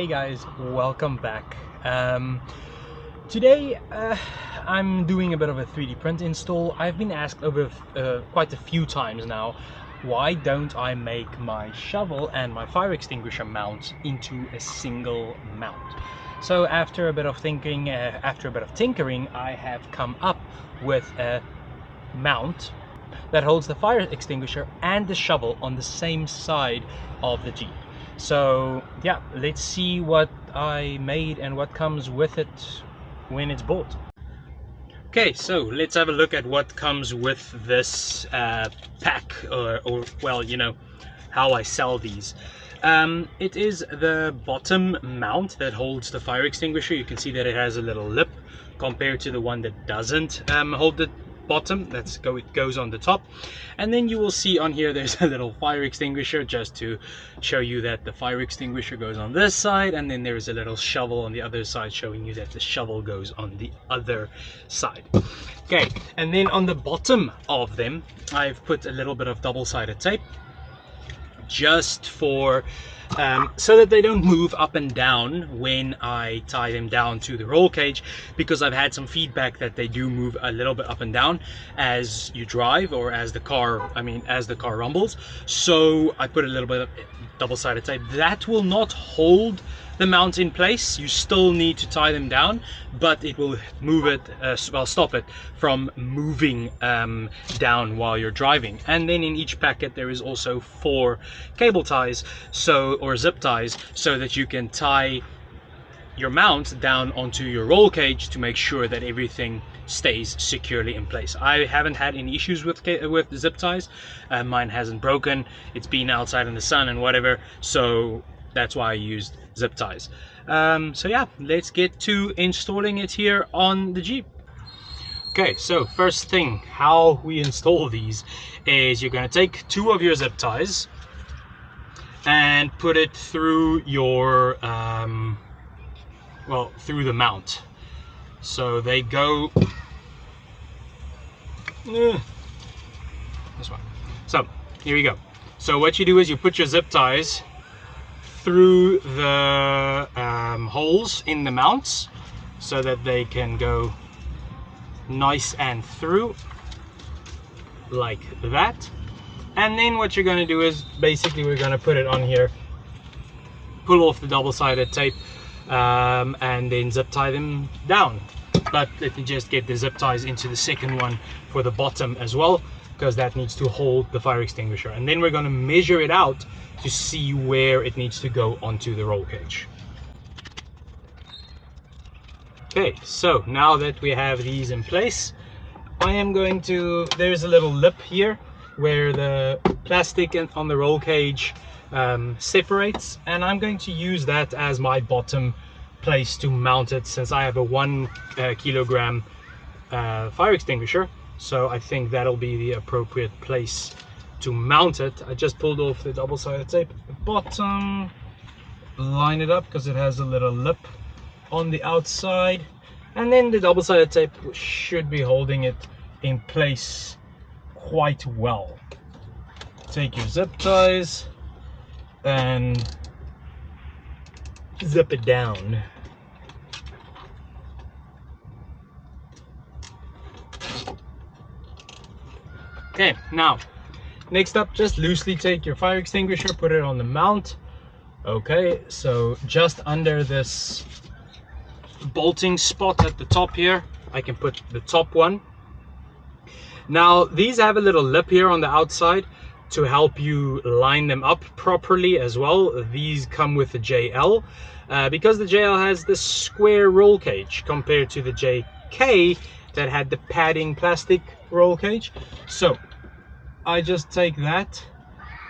Hey guys, welcome back. Today I'm doing a bit of a 3D print install. I've been asked over quite a few times now, why don't I make my shovel and my fire extinguisher mount into a single mount? So after a bit of thinking, after a bit of tinkering, I have come up with a mount that holds the fire extinguisher and the shovel on the same side of the Jeep. So yeah, let's see what I made and what comes with it when it's bought. Okay, so let's have a look at what comes with this pack, or well, you know, how I sell these. It is the bottom mount that holds the fire extinguisher. You can see that it has a little lip compared to the one that doesn't hold the bottom. It goes on the top, and then you will see on here there's a little fire extinguisher, just to show you that the fire extinguisher goes on this side, and then there's a little shovel on the other side showing you that the shovel goes on the other side. Okay, and then on the bottom of them I've put a little bit of double-sided tape, just for so that they don't move up and down when I tie them down to the roll cage, because I've had some feedback that they do move a little bit up and down as you drive, or as the car rumbles. So I put a little bit of double-sided tape that will not hold the mount in place. You still need to tie them down, but it will move it, stop it from moving down while you're driving. And then in each packet there is also 4 cable ties, or zip ties, so that you can tie your mount down onto your roll cage to make sure that everything stays securely in place. I haven't had any issues with zip ties. Mine hasn't broken. It's been outside in the sun and whatever, so that's why I used zip ties. So yeah, let's get to installing it here on the Jeep. Okay, so first thing, how we install these is you're going to take 2 of your zip ties and put it through your through the mount. So they go this one. So here we go. So what you do is you put your zip ties through the holes in the mounts so that they can go nice and through like that. And then what you're going to do is basically we're going to put it on here, pull off the double-sided tape, and then zip tie them down. But let me just get the zip ties into the second one for the bottom as well, because that needs to hold the fire extinguisher. And then we're going to measure it out to see where it needs to go onto the roll cage. Okay, so now that we have these in place, I am going to, there's a little lip here where the plastic on the roll cage separates, and I'm going to use that as my bottom place to mount it, since I have a 1 kilogram fire extinguisher. So I think that'll be the appropriate place to mount it. I just pulled off the double-sided tape at the bottom, line it up because it has a little lip on the outside, and then the double-sided tape should be holding it in place quite well. Take your zip ties and zip it down. Okay, now next up, just loosely take your fire extinguisher, put it on the mount. Okay, so just under this bolting spot at the top here, I can put the top one. Now these have a little lip here on the outside to help you line them up properly as well. These come with the JL, because the JL has this square roll cage compared to the JK that had the padding plastic roll cage. So I just take that,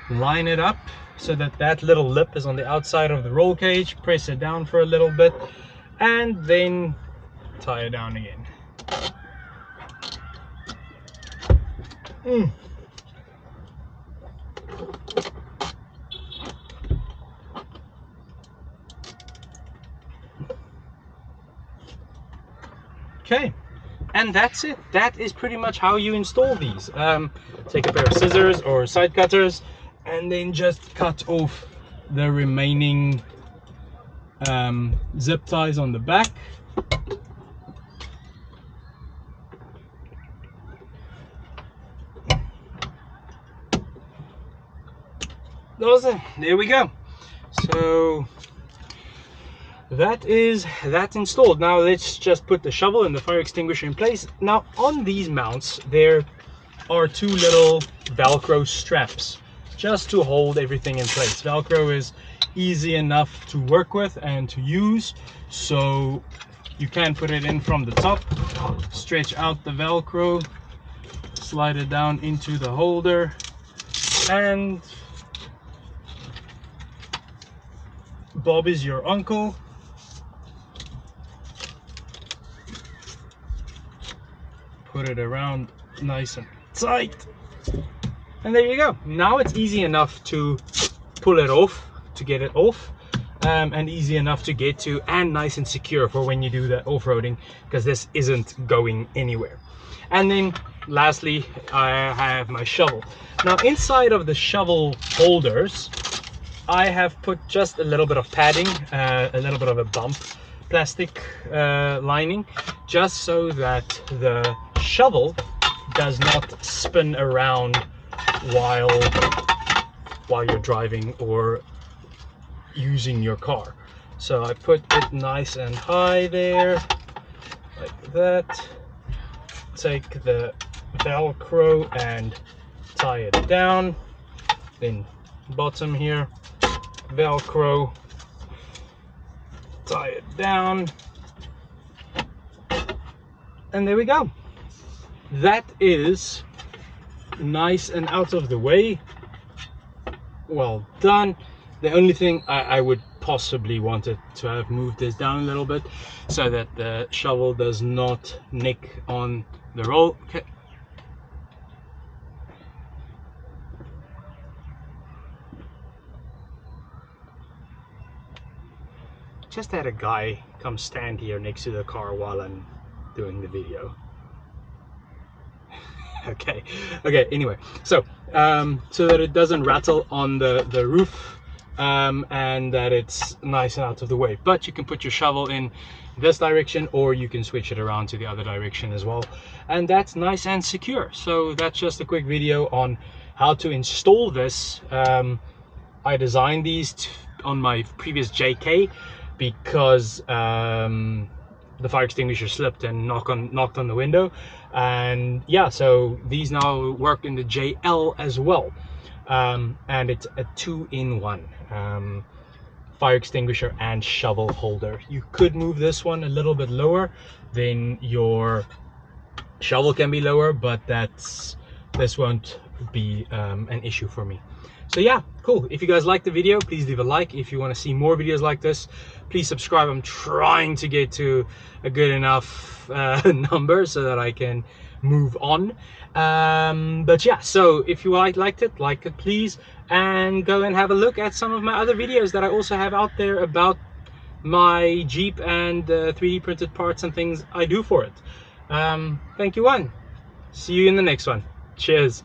line it up so that that little lip is on the outside of the roll cage, press it down for a little bit, and then tie it down again. Okay, and that's it. That is pretty much how you install these. Take a pair of scissors or side cutters and then just cut off the remaining zip ties on the back. There we go. So that is that installed. Now let's just put the shovel and the fire extinguisher in place. Now on these mounts there are two little Velcro straps just to hold everything in place. Velcro is easy enough to work with and to use, so you can put it in from the top, stretch out the Velcro, slide it down into the holder, and Bob is your uncle. Put it around nice and tight, and there you go. Now it's easy enough to pull it off, to get it off, and easy enough to get to, and nice and secure for when you do the off-roading, because this isn't going anywhere. And then lastly, I have my shovel. Now inside of the shovel holders I have put just a little bit of padding, a little bit of a bump plastic lining, just so that the shovel does not spin around while you're driving or using your car. So I put it nice and high there, like that. Take the Velcro and tie it down. Then bottom here, Velcro, tie it down, and there we go. That is nice and out of the way. Well done. The only thing I would possibly want it to have moved this down a little bit so that the shovel does not nick on the roll. Okay. Just had a guy come stand here next to the car while I'm doing the video. okay, anyway, so so that it doesn't rattle on the roof, and that it's nice and out of the way. But you can put your shovel in this direction, or you can switch it around to the other direction as well, and that's nice and secure. So that's just a quick video on how to install this. I designed these on my previous JK because the fire extinguisher slipped and knocked on the window, and yeah, so these now work in the JL as well, and it's a 2-in-1 fire extinguisher and shovel holder. You could move this one a little bit lower, then your shovel can be lower, but this won't be an issue for me. So yeah, cool. If you guys liked the video, please leave a like. If you want to see more videos like this, please subscribe. I'm trying to get to a good enough number so that I can move on. But yeah, so if you liked it, like it please, and go and have a look at some of my other videos that I also have out there about my Jeep and 3D printed parts and things I do for it. Thank you, one. See you in the next one. Cheers.